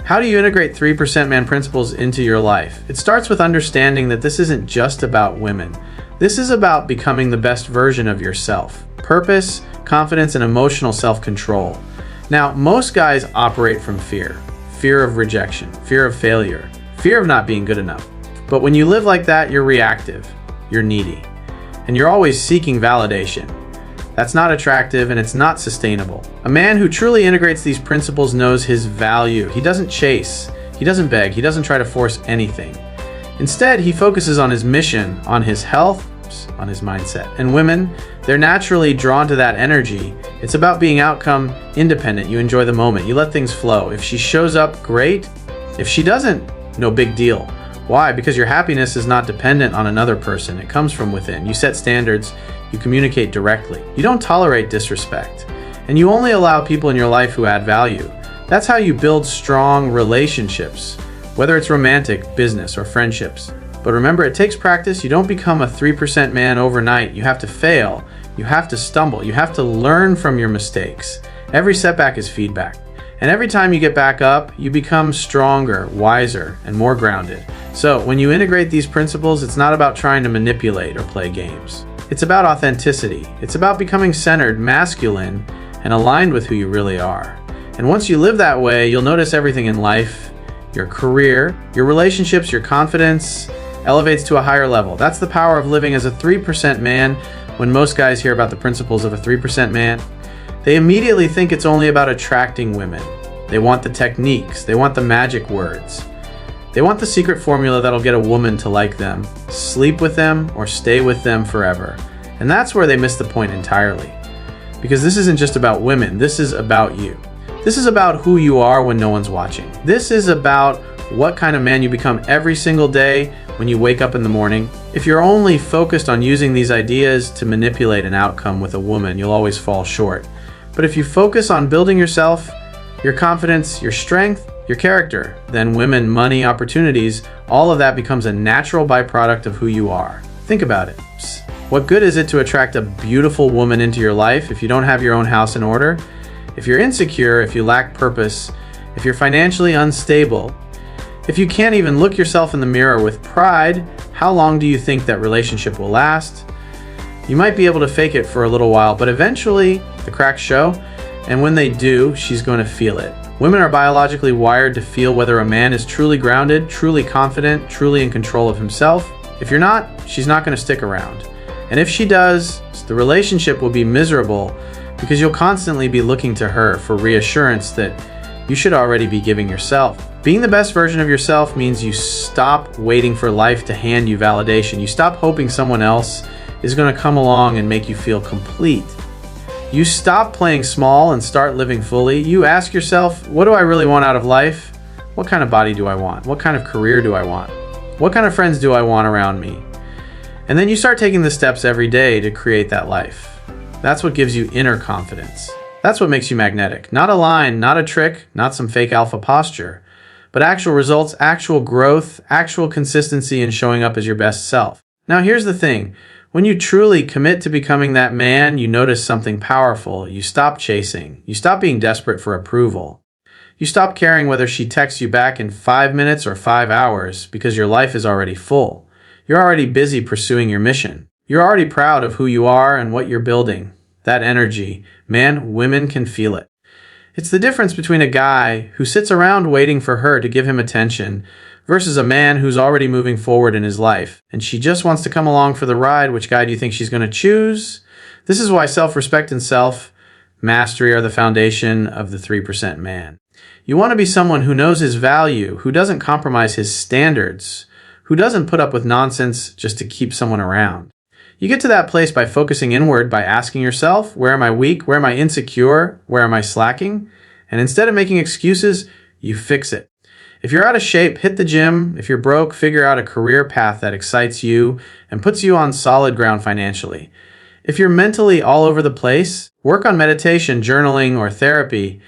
How do you integrate 3% man principles into your life? It starts with understanding that this isn't just about women. This is about becoming the best version of yourself. Purpose, confidence, and emotional self-control. Now, most guys operate from fear. Fear of rejection, fear of failure, fear of not being good enough. But when you live like that, you're reactive, you're needy, and you're always seeking validation. That's not attractive and it's not sustainable. A man who truly integrates these principles knows his value. He doesn't chase, he doesn't beg, he doesn't try to force anything. Instead, he focuses on his mission, on his health, on his mindset. And women, they're naturally drawn to that energy. It's about being outcome independent. You enjoy the moment, you let things flow. If she shows up, great. If she doesn't, no big deal. Why? Because your happiness is not dependent on another person. It comes from within. You set standards, you communicate directly. You don't tolerate disrespect. And you only allow people in your life who add value. That's how you build strong relationships, whether it's romantic, business, or friendships. But remember, it takes practice. You don't become a 3% man overnight. You have to fail. You have to stumble. You have to learn from your mistakes. Every setback is feedback. And every time you get back up, you become stronger, wiser, and more grounded. So when you integrate these principles, it's not about trying to manipulate or play games. It's about authenticity. It's about becoming centered, masculine, and aligned with who you really are. And once you live that way, you'll notice everything in life, your career, your relationships, your confidence elevates to a higher level. That's the power of living as a 3% man. When most guys hear about the principles of a 3% man, they immediately think it's only about attracting women. They want the techniques, they want the magic words. They want the secret formula that'll get a woman to like them, sleep with them, or stay with them forever. And that's where they miss the point entirely. Because this isn't just about women, this is about you. This is about who you are when no one's watching. This is about what kind of man you become every single day when you wake up in the morning. If you're only focused on using these ideas to manipulate an outcome with a woman, you'll always fall short. But if you focus on building yourself, your confidence, your strength, your character, then women, money, opportunities, all of that becomes a natural byproduct of who you are. Think about it. What good is it to attract a beautiful woman into your life if you don't have your own house in order? If you're insecure, if you lack purpose, if you're financially unstable, if you can't even look yourself in the mirror with pride, how long do you think that relationship will last? You might be able to fake it for a little while, but eventually the cracks show, and when they do, she's going to feel it. Women are biologically wired to feel whether a man is truly grounded, truly confident, truly in control of himself. If you're not, she's not going to stick around. And if she does, the relationship will be miserable because you'll constantly be looking to her for reassurance that you should already be giving yourself. Being the best version of yourself means you stop waiting for life to hand you validation. You stop hoping someone else is going to come along and make you feel complete. You stop playing small and start living fully. You ask yourself, what do I really want out of life? What kind of body do I want? What kind of career do I want? What kind of friends do I want around me? And then you start taking the steps every day to create that life. That's what gives you inner confidence. That's what makes you magnetic. Not a line, not a trick, not some fake alpha posture, but actual results, actual growth, actual consistency in showing up as your best self. Now here's the thing. When you truly commit to becoming that man, you notice something powerful. You stop chasing. You stop being desperate for approval. You stop caring whether she texts you back in 5 minutes or 5 hours because your life is already full. You're already busy pursuing your mission. You're already proud of who you are and what you're building. That energy, man, women can feel it. It's the difference between a guy who sits around waiting for her to give him attention versus a man who's already moving forward in his life, and she just wants to come along for the ride. Which guy do you think she's going to choose? This is why self-respect and self-mastery are the foundation of the 3% man. You want to be someone who knows his value, who doesn't compromise his standards, who doesn't put up with nonsense just to keep someone around. You get to that place by focusing inward, by asking yourself, where am I weak? Where am I insecure? Where am I slacking? And instead of making excuses, you fix it. If you're out of shape, hit the gym. If you're broke, figure out a career path that excites you and puts you on solid ground financially. If you're mentally all over the place, work on meditation, journaling, or therapy,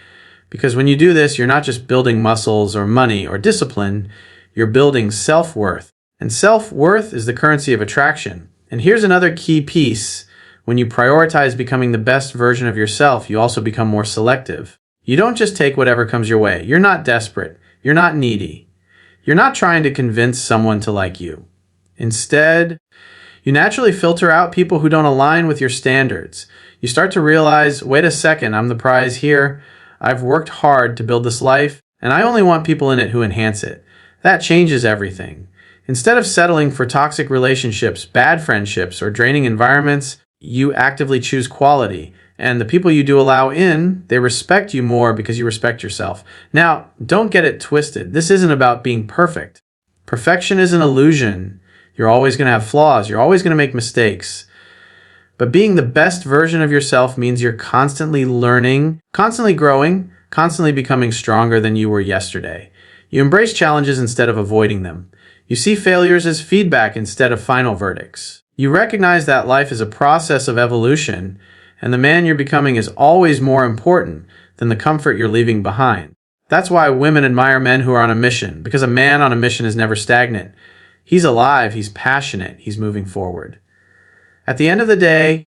because when you do this, you're not just building muscles or money or discipline, you're building self-worth. And self-worth is the currency of attraction. And here's another key piece. When you prioritize becoming the best version of yourself, you also become more selective. You don't just take whatever comes your way. You're not desperate. You're not needy. You're not trying to convince someone to like you. Instead, you naturally filter out people who don't align with your standards. You start to realize, wait a second, I'm the prize here. I've worked hard to build this life, and I only want people in it who enhance it. That changes everything. Instead of settling for toxic relationships, bad friendships, or draining environments, you actively choose quality. And the people you do allow in, they respect you more because you respect yourself. Now, don't get it twisted. This isn't about being perfect. Perfection is an illusion. You're always going to have flaws. You're always going to make mistakes. But being the best version of yourself means you're constantly learning, constantly growing, constantly becoming stronger than you were yesterday. You embrace challenges instead of avoiding them. You see failures as feedback instead of final verdicts. You recognize that life is a process of evolution, and the man you're becoming is always more important than the comfort you're leaving behind. That's why women admire men who are on a mission, because a man on a mission is never stagnant. He's alive, he's passionate, he's moving forward. At the end of the day,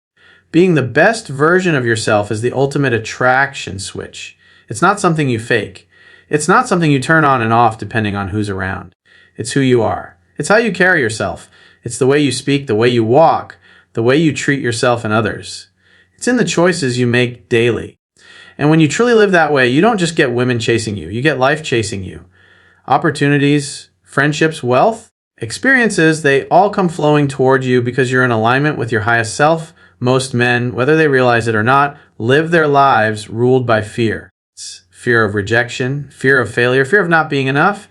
being the best version of yourself is the ultimate attraction switch. It's not something you fake. It's not something you turn on and off depending on who's around. It's who you are. It's how you carry yourself. It's the way you speak, the way you walk, the way you treat yourself and others. It's in the choices you make daily. And when you truly live that way, you don't just get women chasing you. You get life chasing you. Opportunities, friendships, wealth, experiences, they all come flowing toward you because you're in alignment with your highest self. Most men, whether they realize it or not, live their lives ruled by fear. It's fear of rejection, fear of failure, fear of not being enough.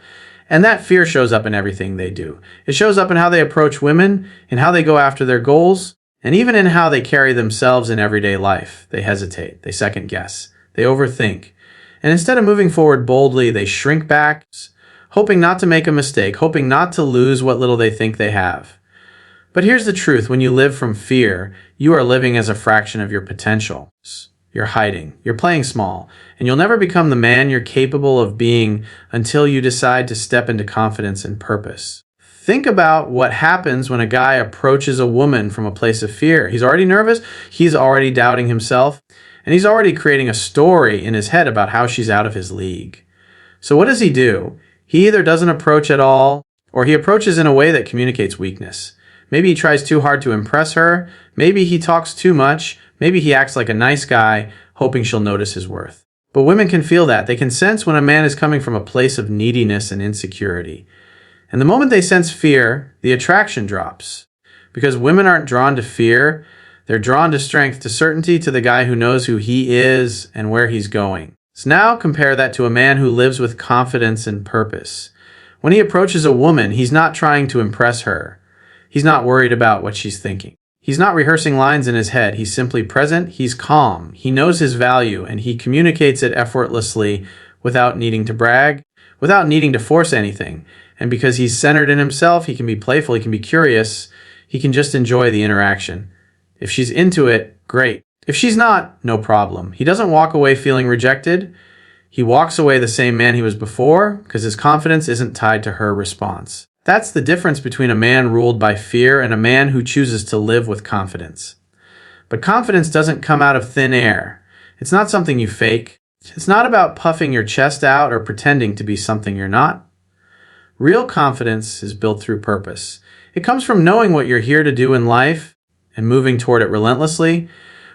And that fear shows up in everything they do. It shows up in how they approach women, in how they go after their goals, and even in how they carry themselves in everyday life. They hesitate, they second guess, they overthink. And instead of moving forward boldly, they shrink back, hoping not to make a mistake, hoping not to lose what little they think they have. But here's the truth. When you live from fear, you are living as a fraction of your potential. You're hiding. You're playing small. And you'll never become the man you're capable of being until you decide to step into confidence and purpose. Think about what happens when a guy approaches a woman from a place of fear. He's already nervous. He's already doubting himself. And he's already creating a story in his head about how she's out of his league. So what does he do? He either doesn't approach at all, or he approaches in a way that communicates weakness. Maybe he tries too hard to impress her. Maybe he talks too much. Maybe he acts like a nice guy, hoping she'll notice his worth. But women can feel that. They can sense when a man is coming from a place of neediness and insecurity. And the moment they sense fear, the attraction drops. Because women aren't drawn to fear. They're drawn to strength, to certainty, to the guy who knows who he is and where he's going. So now compare that to a man who lives with confidence and purpose. When he approaches a woman, he's not trying to impress her. He's not worried about what she's thinking. He's not rehearsing lines in his head. He's simply present. He's calm. He knows his value, and he communicates it effortlessly without needing to brag, without needing to force anything. And because he's centered in himself, he can be playful, he can be curious, he can just enjoy the interaction. If she's into it, great. If she's not, no problem. He doesn't walk away feeling rejected. He walks away the same man he was before because his confidence isn't tied to her response. That's the difference between a man ruled by fear and a man who chooses to live with confidence. But confidence doesn't come out of thin air. It's not something you fake. It's not about puffing your chest out or pretending to be something you're not. Real confidence is built through purpose. It comes from knowing what you're here to do in life and moving toward it relentlessly.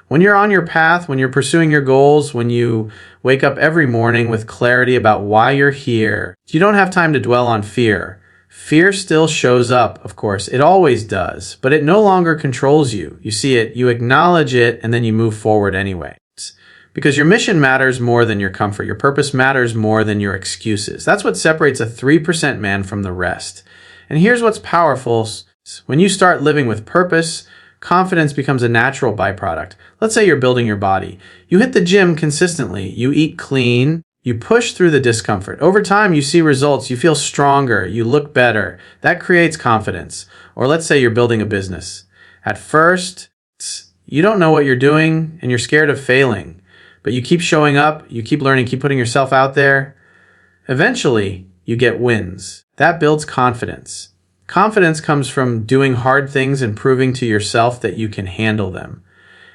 When you're on your path, when you're pursuing your goals, when you wake up every morning with clarity about why you're here, you don't have time to dwell on fear. Fear still shows up, of course. It always does, but it no longer controls you. You see it, you acknowledge it, and then you move forward anyway. Because your mission matters more than your comfort. Your purpose matters more than your excuses. That's what separates a 3% man from the rest. And here's what's powerful. When you start living with purpose, confidence becomes a natural byproduct. Let's say you're building your body. You hit the gym consistently. You eat clean. You push through the discomfort. Over time, you see results. You feel stronger. You look better. That creates confidence. Or let's say you're building a business. At first, you don't know what you're doing and you're scared of failing. But you keep showing up. You keep learning. Keep putting yourself out there. Eventually, you get wins. That builds confidence. Confidence comes from doing hard things and proving to yourself that you can handle them.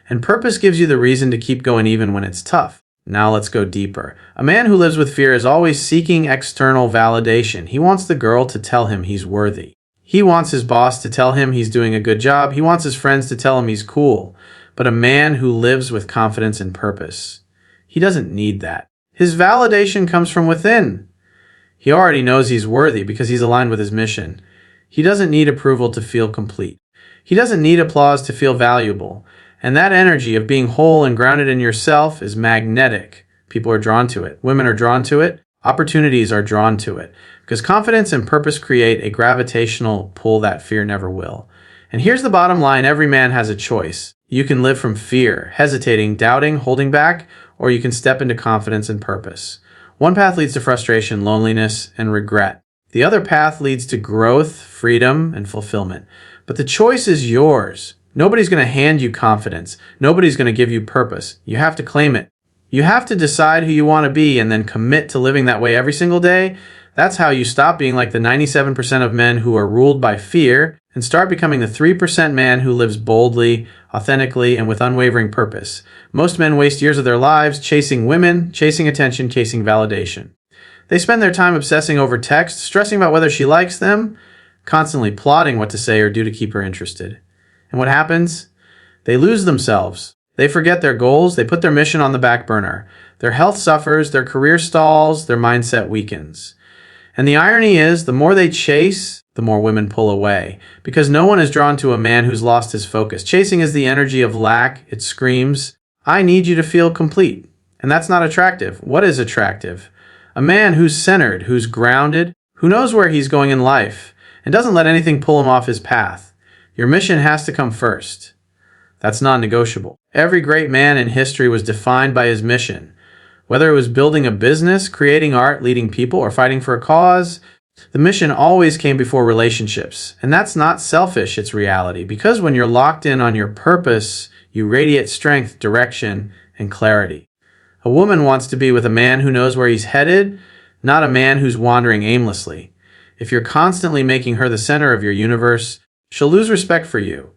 And purpose gives you the reason to keep going even when it's tough. Now let's go deeper. A man who lives with fear is always seeking external validation. He wants the girl to tell him he's worthy. He wants his boss to tell him he's doing a good job. He wants his friends to tell him he's cool. But a man who lives with confidence and purpose, he doesn't need that. His validation comes from within. He already knows he's worthy because he's aligned with his mission. He doesn't need approval to feel complete. He doesn't need applause to feel valuable. And that energy of being whole and grounded in yourself is magnetic. People are drawn to it. Women are drawn to it. Opportunities are drawn to it. Because confidence and purpose create a gravitational pull that fear never will. And here's the bottom line. Every man has a choice. You can live from fear, hesitating, doubting, holding back, or you can step into confidence and purpose. One path leads to frustration, loneliness, and regret. The other path leads to growth, freedom, and fulfillment. But the choice is yours. Nobody's going to hand you confidence. Nobody's going to give you purpose. You have to claim it. You have to decide who you want to be and then commit to living that way every single day. That's how you stop being like the 97% of men who are ruled by fear and start becoming the 3% man who lives boldly, authentically, and with unwavering purpose. Most men waste years of their lives chasing women, chasing attention, chasing validation. They spend their time obsessing over text, stressing about whether she likes them, constantly plotting what to say or do to keep her interested. And what happens? They lose themselves. They forget their goals. They put their mission on the back burner. Their health suffers. Their career stalls. Their mindset weakens. And the irony is, the more they chase, the more women pull away. Because no one is drawn to a man who's lost his focus. Chasing is the energy of lack. It screams, I need you to feel complete. And that's not attractive. What is attractive? A man who's centered, who's grounded, who knows where he's going in life, and doesn't let anything pull him off his path. Your mission has to come first. That's non-negotiable. Every great man in history was defined by his mission. Whether it was building a business, creating art, leading people, or fighting for a cause, the mission always came before relationships. And that's not selfish, it's reality. Because when you're locked in on your purpose, you radiate strength, direction, and clarity. A woman wants to be with a man who knows where he's headed, not a man who's wandering aimlessly. If you're constantly making her the center of your universe, she'll lose respect for you.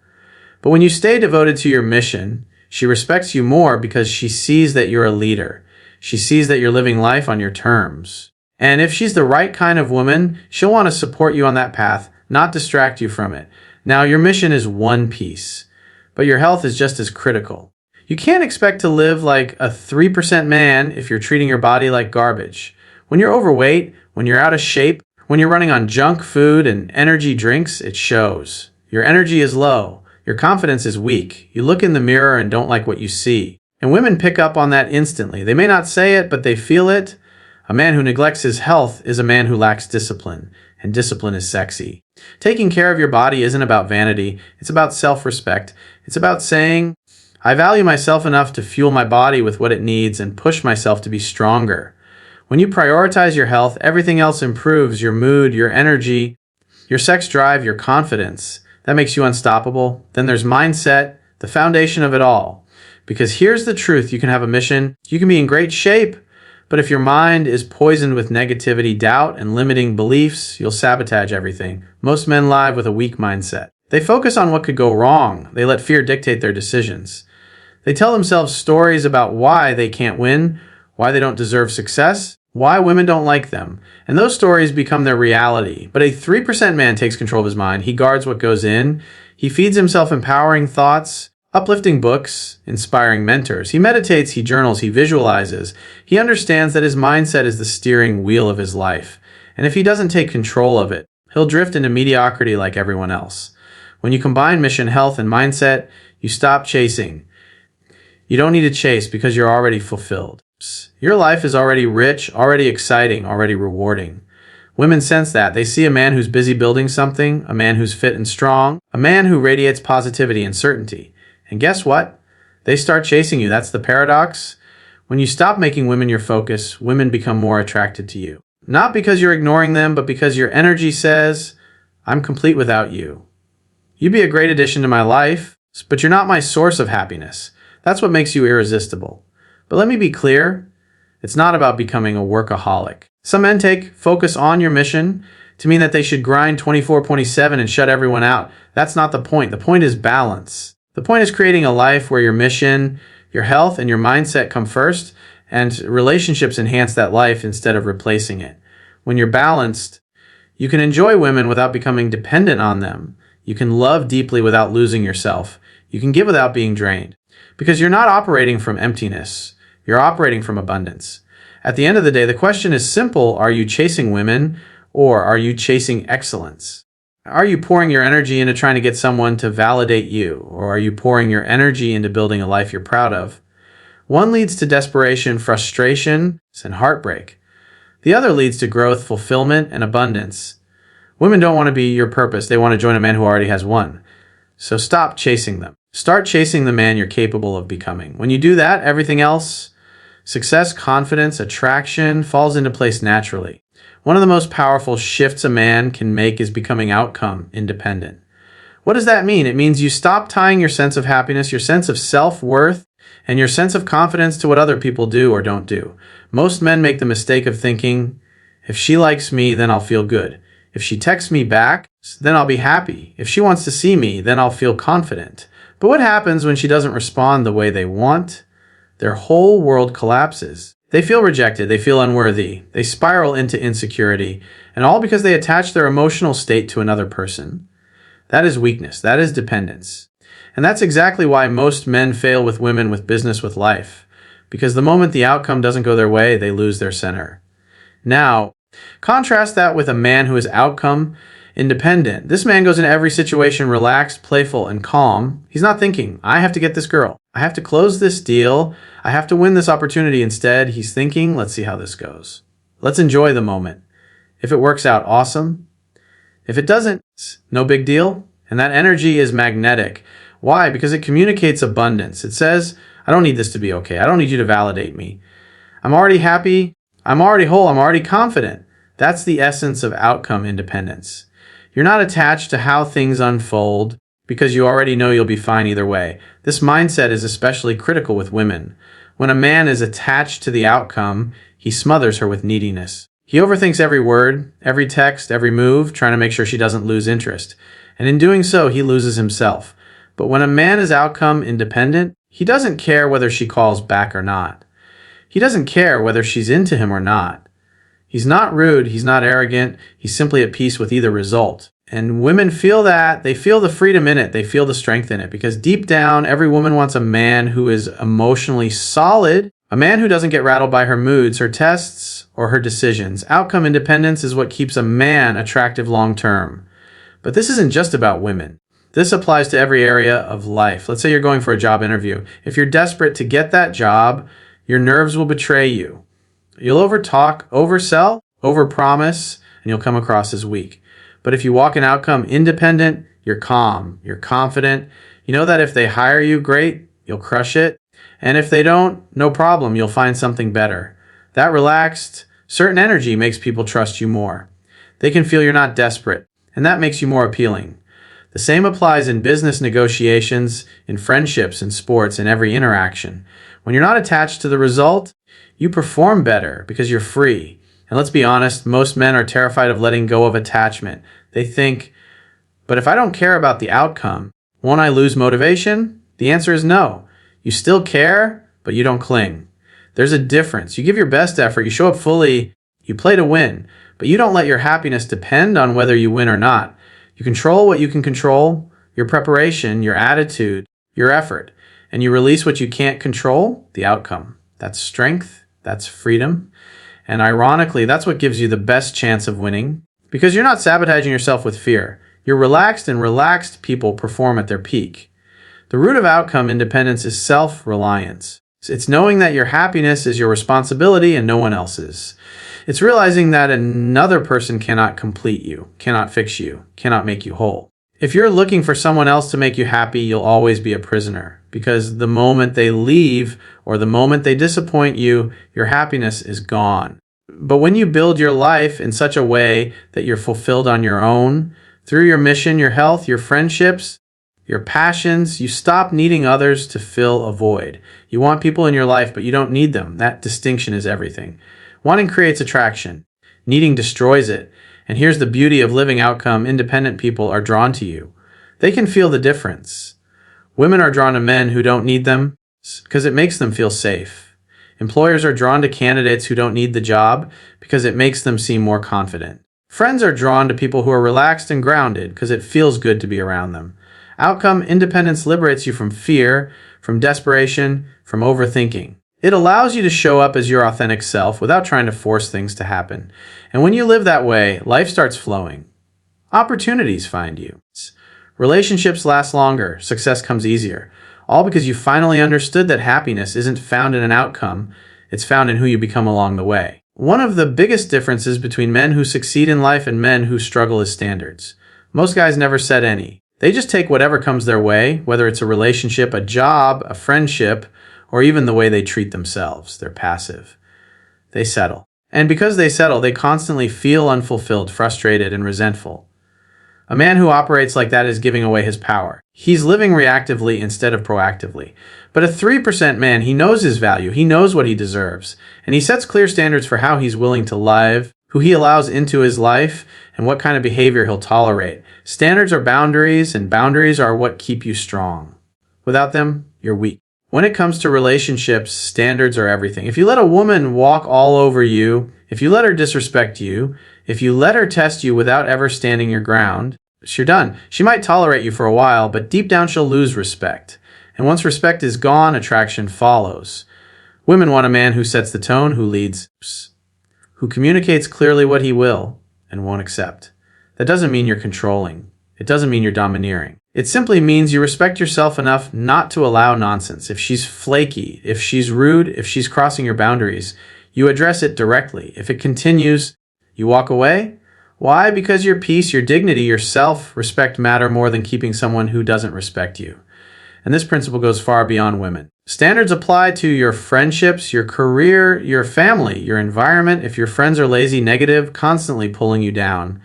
But when you stay devoted to your mission, she respects you more because she sees that you're a leader. She sees that you're living life on your terms. And if she's the right kind of woman, she'll want to support you on that path, not distract you from it. Now, your mission is one piece, but your health is just as critical. You can't expect to live like a 3% man if you're treating your body like garbage. When you're overweight, when you're out of shape, when you're running on junk food and energy drinks, it shows. Your energy is low. Your confidence is weak. You look in the mirror and don't like what you see. And women pick up on that instantly. They may not say it, but they feel it. A man who neglects his health is a man who lacks discipline, and discipline is sexy. Taking care of your body isn't about vanity. It's about self-respect. It's about saying, I value myself enough to fuel my body with what it needs and push myself to be stronger. When you prioritize your health, everything else improves: your mood, your energy, your sex drive, your confidence. That makes you unstoppable. Then there's mindset, the foundation of it all. Because here's the truth: you can have a mission, you can be in great shape, but if your mind is poisoned with negativity, doubt, and limiting beliefs, you'll sabotage everything. Most men live with a weak mindset. They focus on what could go wrong. They let fear dictate their decisions. They tell themselves stories about why they can't win, why they don't deserve success, why women don't like them. And those stories become their reality. But a 3% man takes control of his mind. He guards what goes in. He feeds himself empowering thoughts, uplifting books, inspiring mentors. He meditates, he journals, he visualizes. He understands that his mindset is the steering wheel of his life. And if he doesn't take control of it, he'll drift into mediocrity like everyone else. When you combine mission, health, and mindset, you stop chasing. You don't need to chase because you're already fulfilled. Your life is already rich, already exciting, already rewarding. Women sense that. They see a man who's busy building something, a man who's fit and strong, a man who radiates positivity and certainty. And guess what? They start chasing you. That's the paradox. When you stop making women your focus, women become more attracted to you. Not because you're ignoring them, but because your energy says, I'm complete without you. You'd be a great addition to my life, but you're not my source of happiness. That's what makes you irresistible. But let me be clear, it's not about becoming a workaholic. Some men take focus on your mission to mean that they should grind 24/7 and shut everyone out. That's not the point. The point is balance. The point is creating a life where your mission, your health, and your mindset come first, And relationships enhance that life instead of replacing it. When you're balanced, you can enjoy women without becoming dependent on them. You can love deeply without losing yourself. You can give without being drained. Because you're not operating from emptiness. You're operating from abundance. At the end of the day, the question is simple. Are you chasing women, or are you chasing excellence? Are you pouring your energy into trying to get someone to validate you, or are you pouring your energy into building a life you're proud of? One leads to desperation, frustration, and heartbreak. The other leads to growth, fulfillment, and abundance. Women don't want to be your purpose. They want to join a man who already has one. So stop chasing them. Start chasing the man you're capable of becoming. When you do that, everything else, success, confidence, attraction, falls into place naturally. One of the most powerful shifts a man can make is becoming outcome independent. What does that mean? It means you stop tying your sense of happiness, your sense of self-worth, and your sense of confidence to what other people do or don't do. Most men make the mistake of thinking, if she likes me, then I'll feel good. If she texts me back, then I'll be happy. If she wants to see me, then I'll feel confident. But what happens when she doesn't respond the way they want? Their whole world collapses. They feel rejected, they feel unworthy, they spiral into insecurity, and all because they attach their emotional state to another person. That is weakness, that is dependence. And that's exactly why most men fail with women with business with life. Because the moment the outcome doesn't go their way, they lose their center. Now, contrast that with a man who is outcome independent. This man goes into every situation relaxed, playful, and calm. He's not thinking, I have to get this girl. I have to close this deal. I have to win this opportunity. Instead, he's thinking, let's see how this goes. Let's enjoy the moment. If it works out, awesome. If it doesn't, no big deal. And that energy is magnetic. Why? Because it communicates abundance. It says, I don't need this to be okay. I don't need you to validate me. I'm already happy. I'm already whole. I'm already confident. That's the essence of outcome independence. You're not attached to how things unfold because you already know you'll be fine either way. This mindset is especially critical with women. When a man is attached to the outcome, he smothers her with neediness. He overthinks every word, every text, every move, trying to make sure she doesn't lose interest. And in doing so, he loses himself. But when a man is outcome independent, he doesn't care whether she calls back or not. He doesn't care whether she's into him or not. He's not rude, he's not arrogant, he's simply at peace with either result. And women feel that, they feel the freedom in it, they feel the strength in it, because deep down, every woman wants a man who is emotionally solid, a man who doesn't get rattled by her moods, her tests, or her decisions. Outcome independence is what keeps a man attractive long term. But this isn't just about women. This applies to every area of life. Let's say you're going for a job interview. If you're desperate to get that job, your nerves will betray you. You'll overtalk, oversell, overpromise, and you'll come across as weak. But if you walk an outcome independent, you're calm, you're confident. You know that if they hire you, great, you'll crush it. And if they don't, no problem, you'll find something better. That relaxed, certain energy makes people trust you more. They can feel you're not desperate, and that makes you more appealing. The same applies in business negotiations, in friendships, in sports, in every interaction. When you're not attached to the result, you perform better because you're free. And let's be honest, most men are terrified of letting go of attachment. They think, but if I don't care about the outcome, won't I lose motivation? The answer is no. You still care, but you don't cling. There's a difference. You give your best effort, you show up fully, you play to win, but you don't let your happiness depend on whether you win or not. You control what you can control, your preparation, your attitude, your effort, and you release what you can't control, the outcome. That's strength, that's freedom, and ironically, that's what gives you the best chance of winning, because you're not sabotaging yourself with fear. You're relaxed, and relaxed people perform at their peak. The root of outcome independence is self-reliance. It's knowing that your happiness is your responsibility and no one else's. It's realizing that another person cannot complete you, cannot fix you, cannot make you whole. If you're looking for someone else to make you happy, you'll always be a prisoner, because the moment they leave or the moment they disappoint you, your happiness is gone. But when you build your life in such a way that you're fulfilled on your own, through your mission, your health, your friendships, your passions, you stop needing others to fill a void. You want people in your life, but you don't need them. That distinction is everything. Wanting creates attraction. Needing destroys it. And here's the beauty of living outcome. Independent people are drawn to you. They can feel the difference. Women are drawn to men who don't need them because it makes them feel safe. Employers are drawn to candidates who don't need the job because it makes them seem more confident. Friends are drawn to people who are relaxed and grounded because it feels good to be around them. Outcome independence liberates you from fear, from desperation, from overthinking. It allows you to show up as your authentic self without trying to force things to happen. And when you live that way, life starts flowing. Opportunities find you. Relationships last longer. Success comes easier. All because you finally understood that happiness isn't found in an outcome, it's found in who you become along the way. One of the biggest differences between men who succeed in life and men who struggle is standards. Most guys never set any. They just take whatever comes their way, whether it's a relationship, a job, a friendship, or even the way they treat themselves. They're passive. They settle. And because they settle, they constantly feel unfulfilled, frustrated, and resentful. A man who operates like that is giving away his power. He's living reactively instead of proactively. But a 3% man, he knows his value, he knows what he deserves, and he sets clear standards for how he's willing to live, who he allows into his life, and what kind of behavior he'll tolerate. Standards are boundaries, and boundaries are what keep you strong. Without them, you're weak. When it comes to relationships, standards are everything. If you let a woman walk all over you, if you let her disrespect you, if you let her test you without ever standing your ground, you're done. She might tolerate you for a while, but deep down she'll lose respect. And once respect is gone, attraction follows. Women want a man who sets the tone, who leads, who communicates clearly what he will and won't accept. That doesn't mean you're controlling. It doesn't mean you're domineering. It simply means you respect yourself enough not to allow nonsense. If she's flaky, if she's rude, if she's crossing your boundaries, you address it directly. If it continues, you walk away. Why? Because your peace, your dignity, your self-respect matter more than keeping someone who doesn't respect you. And this principle goes far beyond women. Standards apply to your friendships, your career, your family, your environment. If your friends are lazy, negative, constantly pulling you down,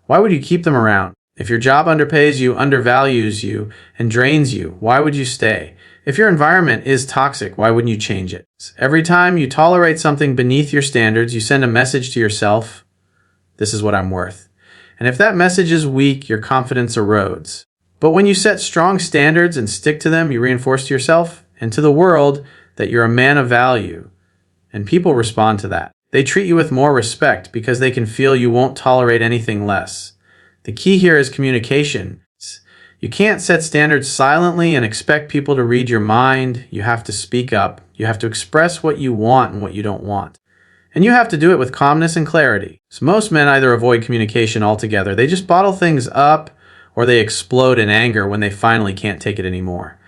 why would you keep them around? If your job underpays you, undervalues you, and drains you, why would you stay? If your environment is toxic, why wouldn't you change it? Every time you tolerate something beneath your standards, you send a message to yourself, this is what I'm worth. And if that message is weak, your confidence erodes. But when you set strong standards and stick to them, you reinforce to yourself and to the world that you're a man of value. And people respond to that. They treat you with more respect because they can feel you won't tolerate anything less. The key here is communication. You can't set standards silently and expect people to read your mind. You have to speak up. You have to express what you want and what you don't want. And you have to do it with calmness and clarity. So most men either avoid communication altogether, they just bottle things up, or they explode in anger when they finally can't take it anymore.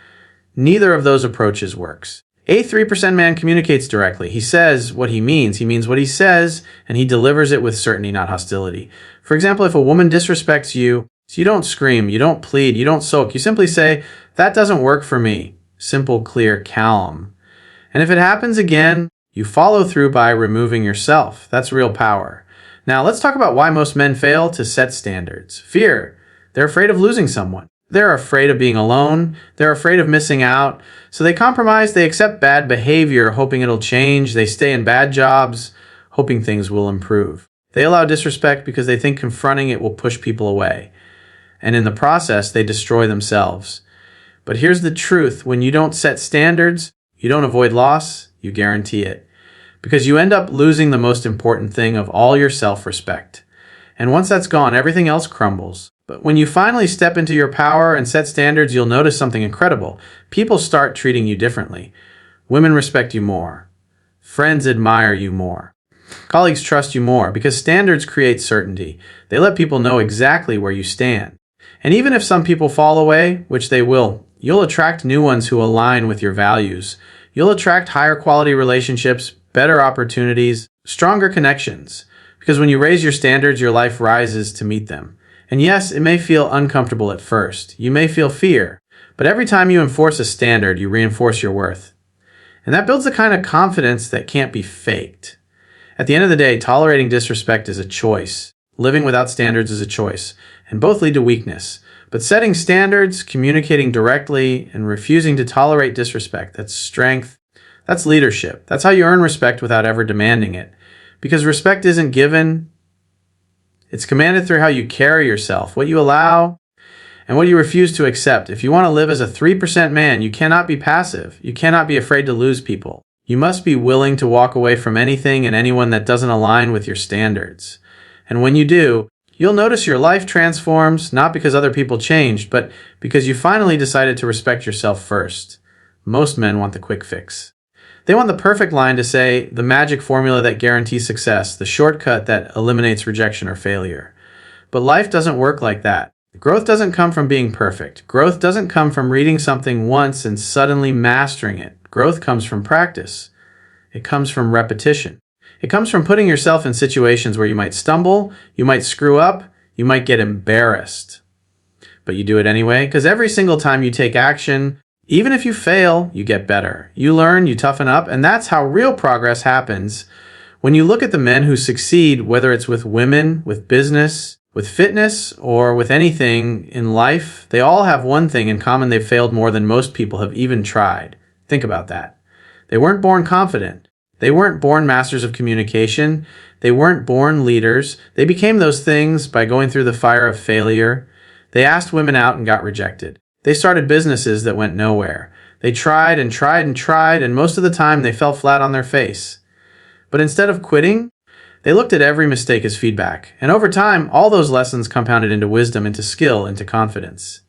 Neither of those approaches works. A 3% man communicates directly. He says what he means what he says, and he delivers it with certainty, not hostility. For example, if a woman disrespects you, you don't scream, you don't plead, you don't sulk. You simply say, that doesn't work for me. Simple, clear, calm. And if it happens again, you follow through by removing yourself. That's real power. Now, let's talk about why most men fail to set standards. Fear. They're afraid of losing someone. They're afraid of being alone. They're afraid of missing out. So they compromise, they accept bad behavior, hoping it'll change. They stay in bad jobs, hoping things will improve. They allow disrespect because they think confronting it will push people away. And in the process, they destroy themselves. But here's the truth. When you don't set standards, you don't avoid loss, you guarantee it. Because you end up losing the most important thing of all, your self-respect. And once that's gone, everything else crumbles. But when you finally step into your power and set standards, you'll notice something incredible. People start treating you differently. Women respect you more. Friends admire you more. Colleagues trust you more because standards create certainty. They let people know exactly where you stand. And even if some people fall away, which they will, you'll attract new ones who align with your values. You'll attract higher quality relationships, better opportunities, stronger connections. Because when you raise your standards, your life rises to meet them. And yes, it may feel uncomfortable at first. You may feel fear. But every time you enforce a standard, you reinforce your worth. And that builds a kind of confidence that can't be faked. At the end of the day, tolerating disrespect is a choice. Living without standards is a choice. And both lead to weakness. But setting standards, communicating directly, and refusing to tolerate disrespect, that's strength. That's leadership. That's how you earn respect without ever demanding it. Because respect isn't given. It's commanded through how you carry yourself, what you allow, and what you refuse to accept. If you want to live as a 3% man, you cannot be passive. You cannot be afraid to lose people. You must be willing to walk away from anything and anyone that doesn't align with your standards. And when you do, you'll notice your life transforms, not because other people changed, but because you finally decided to respect yourself first. Most men want the quick fix. They want the perfect line to say, the magic formula that guarantees success, the shortcut that eliminates rejection or failure. But life doesn't work like that. Growth doesn't come from being perfect. Growth doesn't come from reading something once and suddenly mastering it. Growth comes from practice. It comes from repetition. It comes from putting yourself in situations where you might stumble, you might screw up, you might get embarrassed. But you do it anyway, because every single time you take action, even if you fail, you get better. You learn, you toughen up, and that's how real progress happens. When you look at the men who succeed, whether it's with women, with business, with fitness, or with anything in life, they all have one thing in common: they've failed more than most people have even tried. Think about that. They weren't born confident. They weren't born masters of communication. They weren't born leaders. They became those things by going through the fire of failure. They asked women out and got rejected. They started businesses that went nowhere. They tried and tried and tried, and most of the time they fell flat on their face. But instead of quitting, they looked at every mistake as feedback. And over time, all those lessons compounded into wisdom, into skill, into confidence.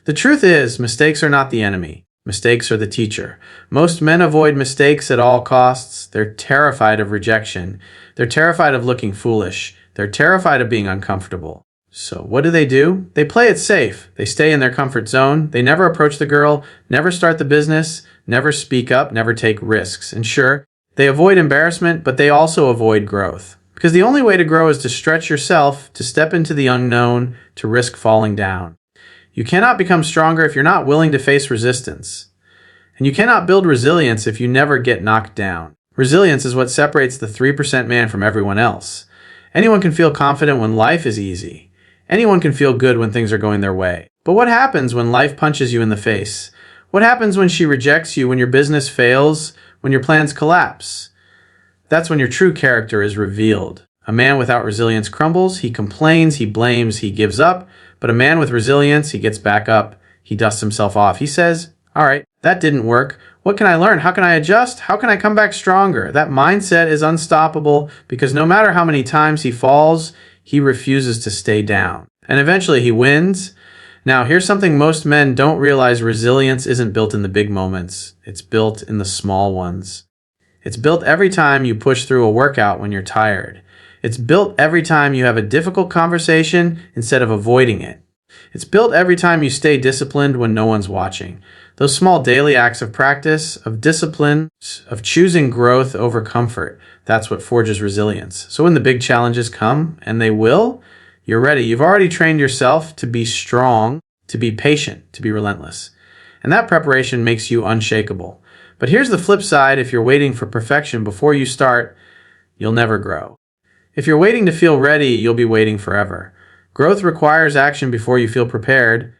The truth is, mistakes are not the enemy. Mistakes are the teacher. Most men avoid mistakes at all costs. They're terrified of rejection. They're terrified of looking foolish. They're terrified of being uncomfortable. So what do? They play it safe. They stay in their comfort zone. They never approach the girl, never start the business, never speak up, never take risks. And sure, they avoid embarrassment, but they also avoid growth. Because the only way to grow is to stretch yourself, to step into the unknown, to risk falling down. You cannot become stronger if you're not willing to face resistance. And you cannot build resilience if you never get knocked down. Resilience is what separates the 3% man from everyone else. Anyone can feel confident when life is easy. Anyone can feel good when things are going their way. But what happens when life punches you in the face? What happens when she rejects you, when your business fails, when your plans collapse? That's when your true character is revealed. A man without resilience crumbles, he complains, he blames, he gives up. But a man with resilience, he gets back up, he dusts himself off. He says, all right, that didn't work. What can I learn? How can I adjust? How can I come back stronger? That mindset is unstoppable because no matter how many times he falls, he refuses to stay down. And eventually he wins. Now, here's something most men don't realize: resilience isn't built in the big moments. It's built in the small ones. It's built every time you push through a workout when you're tired. It's built every time you have a difficult conversation instead of avoiding it. It's built every time you stay disciplined when no one's watching. Those small daily acts of practice, of discipline, of choosing growth over comfort, that's what forges resilience. So when the big challenges come, and they will, you're ready. You've already trained yourself to be strong, to be patient, to be relentless. And that preparation makes you unshakable. But here's the flip side: if you're waiting for perfection before you start, you'll never grow. If you're waiting to feel ready, you'll be waiting forever. Growth requires action before you feel prepared.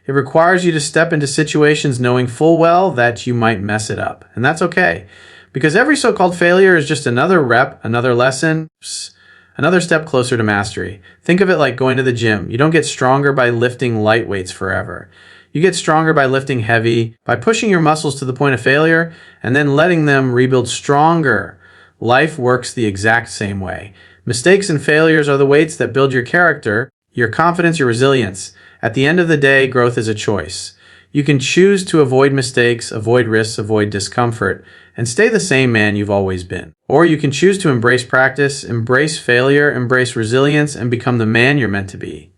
It requires you to step into situations knowing full well that you might mess it up. And that's okay, because every so-called failure is just another rep, another lesson, another step closer to mastery. Think of it like going to the gym. You don't get stronger by lifting light weights forever. You get stronger by lifting heavy, by pushing your muscles to the point of failure, and then letting them rebuild stronger. Life works the exact same way. Mistakes and failures are the weights that build your character, your confidence, your resilience. At the end of the day, growth is a choice. You can choose to avoid mistakes, avoid risks, avoid discomfort, and stay the same man you've always been. Or you can choose to embrace practice, embrace failure, embrace resilience, and become the man you're meant to be.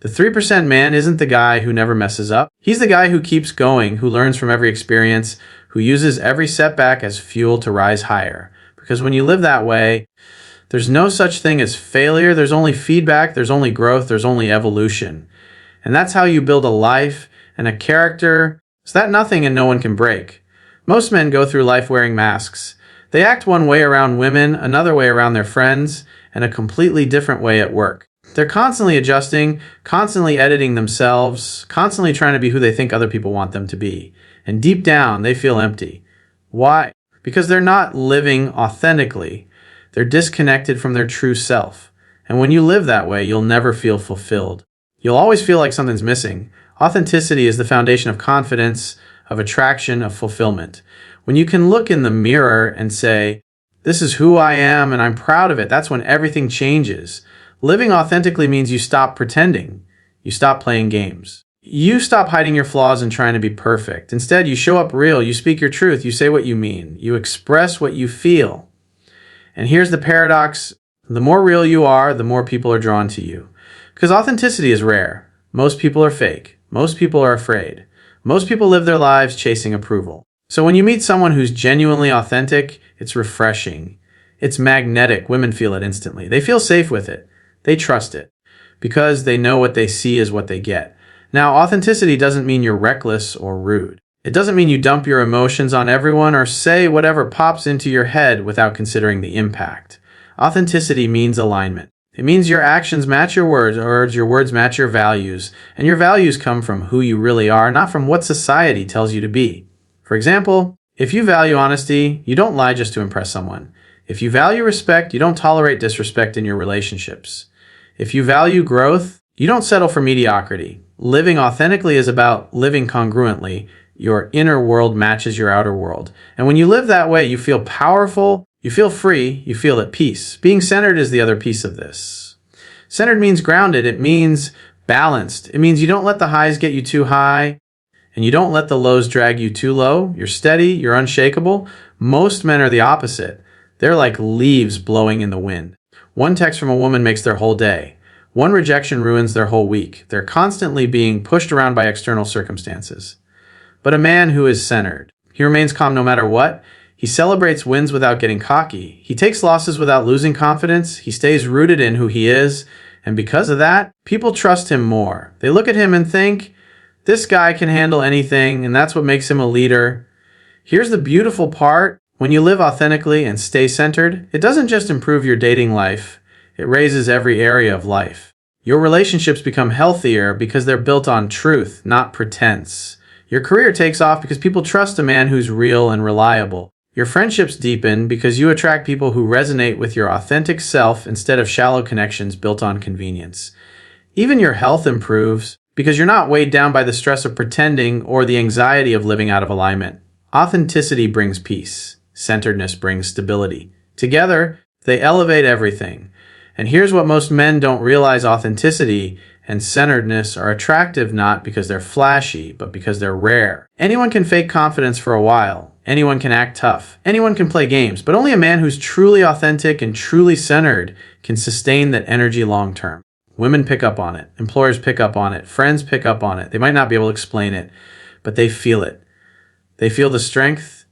The 3% man isn't the guy who never messes up. He's the guy who keeps going, who learns from every experience, who uses every setback as fuel to rise higher. Because when you live that way, there's no such thing as failure. There's only feedback. There's only growth. There's only evolution. And that's how you build a life and a character so that nothing and no one can break. Most men go through life wearing masks. They act one way around women, another way around their friends, and a completely different way at work. They're constantly adjusting, constantly editing themselves, constantly trying to be who they think other people want them to be. And deep down, they feel empty. Why? Because they're not living authentically. They're disconnected from their true self. And when you live that way, you'll never feel fulfilled. You'll always feel like something's missing. Authenticity is the foundation of confidence, of attraction, of fulfillment. When you can look in the mirror and say, this is who I am and I'm proud of it, that's when everything changes. Living authentically means you stop pretending. You stop playing games. You stop hiding your flaws and trying to be perfect. Instead, you show up real, you speak your truth, you say what you mean, you express what you feel. And here's the paradox. The more real you are, the more people are drawn to you. Because authenticity is rare. Most people are fake. Most people are afraid. Most people live their lives chasing approval. So when you meet someone who's genuinely authentic, it's refreshing. It's magnetic. Women feel it instantly. They feel safe with it. They trust it because they know what they see is what they get. Now, authenticity doesn't mean you're reckless or rude. It doesn't mean you dump your emotions on everyone or say whatever pops into your head without considering the impact. Authenticity means alignment. It means your actions match your words match your values, and your values come from who you really are, not from what society tells you to be. For example, if you value honesty, you don't lie just to impress someone. If you value respect, you don't tolerate disrespect in your relationships. If you value growth, you don't settle for mediocrity. Living authentically is about living congruently. Your inner world matches your outer world. And when you live that way, you feel powerful, you feel free, you feel at peace. Being centered is the other piece of this. Centered means grounded. It means balanced. It means you don't let the highs get you too high, and you don't let the lows drag you too low. You're steady, you're unshakable. Most men are the opposite. They're like leaves blowing in the wind. One text from a woman makes their whole day. One rejection ruins their whole week. They're constantly being pushed around by external circumstances. But a man who is centered, he remains calm no matter what. He celebrates wins without getting cocky. He takes losses without losing confidence. He stays rooted in who he is. And because of that, people trust him more. They look at him and think, this guy can handle anything, and that's what makes him a leader. Here's the beautiful part. When you live authentically and stay centered, it doesn't just improve your dating life, it raises every area of life. Your relationships become healthier because they're built on truth, not pretense. Your career takes off because people trust a man who's real and reliable. Your friendships deepen because you attract people who resonate with your authentic self instead of shallow connections built on convenience. Even your health improves because you're not weighed down by the stress of pretending or the anxiety of living out of alignment. Authenticity brings peace. Centeredness brings stability. Together, they elevate everything. And here's what most men don't realize: authenticity and centeredness are attractive not because they're flashy, but because they're rare. Anyone can fake confidence for a while. Anyone can act tough. Anyone can play games, but only a man who's truly authentic and truly centered can sustain that energy long term. Women pick up on it. Employers pick up on it. Friends pick up on it. They might not be able to explain it, but they feel it. They feel the strength.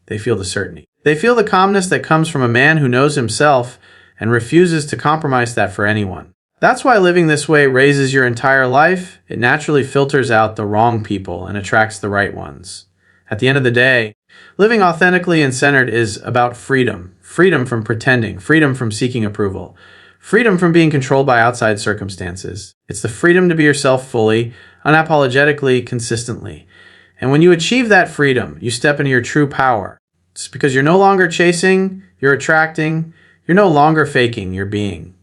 They feel the certainty. They feel the calmness that comes from a man who knows himself and refuses to compromise that for anyone. That's why living this way raises your entire life. It naturally filters out the wrong people and attracts the right ones. At the end of the day, living authentically and centered is about freedom. Freedom from pretending. Freedom from seeking approval. Freedom from being controlled by outside circumstances. It's the freedom to be yourself fully, unapologetically, consistently. And when you achieve that freedom, you step into your true power. It's because you're no longer chasing, you're attracting, you're no longer faking, you're being.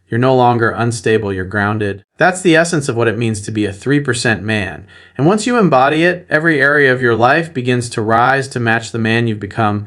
You're no longer unstable, you're grounded. That's the essence of what it means to be a 3% man. And once you embody it, every area of your life begins to rise to match the man you've become.